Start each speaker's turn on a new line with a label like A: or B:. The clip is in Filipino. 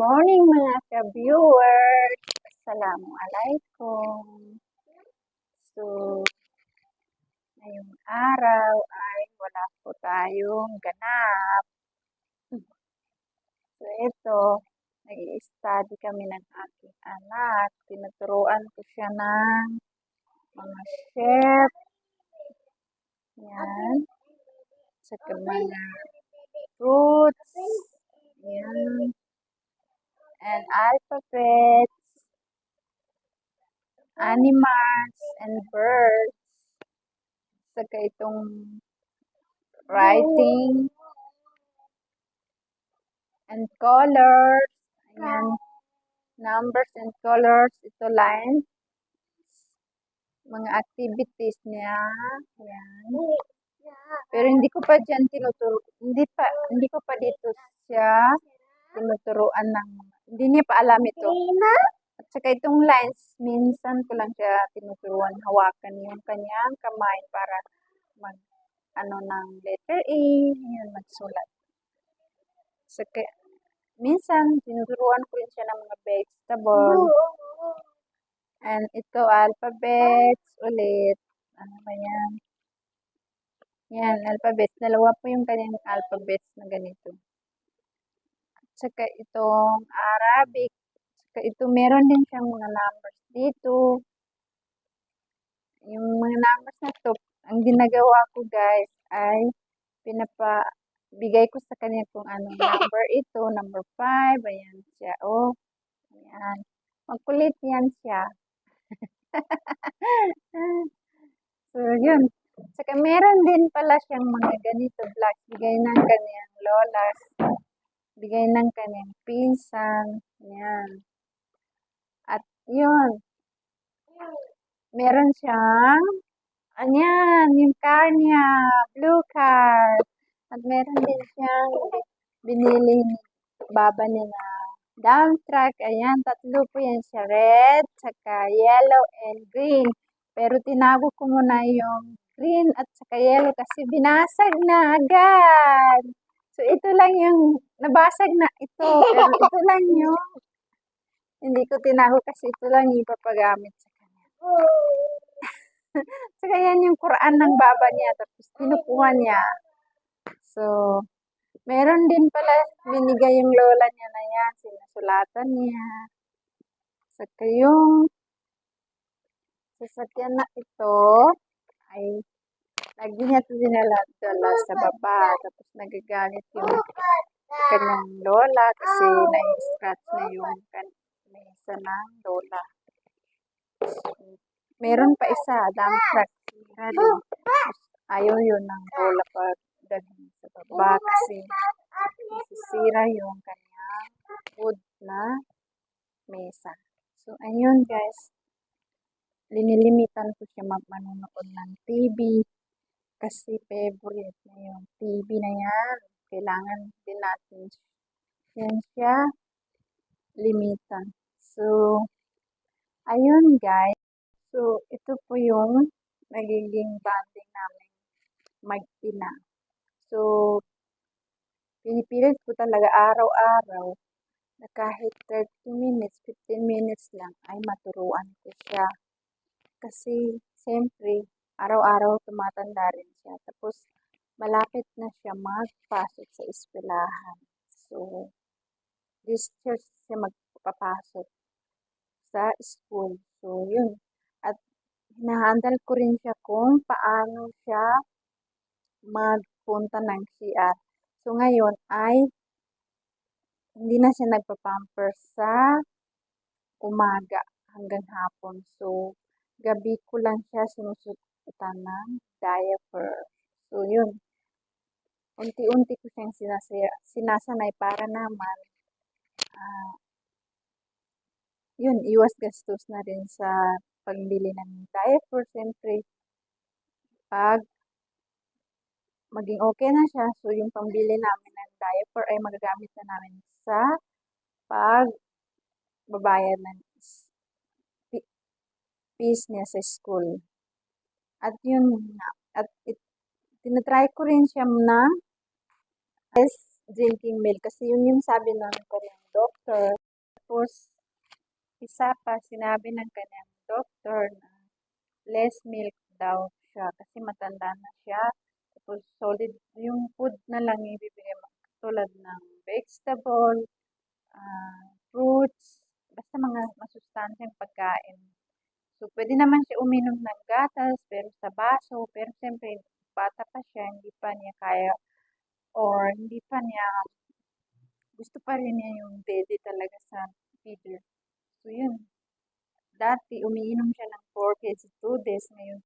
A: morning mga ka-viewers! Assalamualaikum! So, ngayong araw ay wala po tayong ganap. So, ito, nag-i-study kami ng aking anak. Tinuturuan ko siya ng mga chef. Yan. Saka mga fruits. Yan. And alphabets. Animals and birds. Saka itong writing and colors. Ayan. Numbers and colors. Ito lines. Mga activities niya. Ayan. Pero hindi ko pa dyan tinuturo. Hindi ko pa dito siya tinuturuan ng, hindi niya pa alam ito. At saka itong lines, minsan ko lang siya tinuturuan hawakan yung kanyang kamay para mag, ng letter A, yun, magsulat. Saka, minsan, tinuturuan ko rin siya ng mga vegetable. And ito, alphabets ulit. Ano ba yan? Yan, alphabets. Dalawa po yung kanyang alphabets na ganito. At saka itong Arabic. Saka ito, meron din siyang mga numbers dito. Yung mga numbers na to, ang ginagawa ko guys ay pinapabigay ko sa kanya kung anong number ito, number 5, ayan siya, oh, ayan. Magkulit yan siya. So, yun. Saka meron din pala siyang mga ganito blocks, bigay ng kanyang lolas, bigay ng kanyang pinsan, yan. At yun, meron siyang, ayan, yung car niya, blue car. At meron din siyang binili ni baba niya na dump truck. Ayan, tatlo po yan siya, red, saka yellow, and green. Pero tinago ko muna yung green at saka yellow kasi binasag na agad. So, ito lang yung nabasag na ito. Pero ito lang yung hindi ko tinago kasi ito lang yung ipapagamit sa kanya. Saka yan yung Quran ng baba niya. Tapos kinukuha niya. So, meron din pala binigay yung lola niya na yan. Sinusulatan niya. Saka yung sasakyan na ito ay lagi niya ito dinala sa baba. Tapos nagagalit yung kanyang lola kasi na-scratch na yung mesa ng lola. Meron pa isa, dump truck. Ayaw yun ng lola pag dalhin sa baba kasi nasisira yung kanyang wood na mesa. So, ayun guys. Linilimitan ko siya manonood ng TV kasi favorite na yung TV na yan. Kailangan din natin yan siya limitan. So, ayun guys. So, ito po yung nagiging bonding namin mag-ina. So, pinipilit ko talaga araw-araw na kahit 30 minutes, 15 minutes lang ay maturuan ko siya. Kasi, siyempre, araw-araw tumatanda rin siya. Tapos, malapit na siya magpasok sa eskwelahan. So, this year siya magpapasok sa school. So, yun. At hinahandle ko rin siya kung paano siya magpunta ng CR. So, ngayon ay hindi na siya nagpa-pamper sa umaga hanggang hapon. So, gabi ko lang siya sinusutan ng diaper. So, yun. Unti-unti ko siyang sinasanay para naman yun, iwas gastos na rin sa pagbili ng diaper. Siyempre, pag maging okay na siya, so yung pambili namin ng diaper ay magagamit na namin sa pagbabayad ng fees niya sa school. At yun nga, at tinatry ko rin siya na drinking milk kasi yun yung sabi ng kanyang doctor. Tapos, isa pa, sinabi ng kanyang doctor na less milk daw siya kasi matanda na siya. Tapos, solid, yung food na lang yung ibibigay mo. Tulad ng vegetable, fruits, basta mga masustansyang pagkain. So, pwede naman siya uminom ng gatas, pero sa baso, pero siyempre, bata pa siya, hindi pa niya kaya, or hindi pa niya, gusto pa rin niya yung daddy talaga sa feeder. So, yun. Dati, umiinom siya ng 4 kg 2 days, ngayon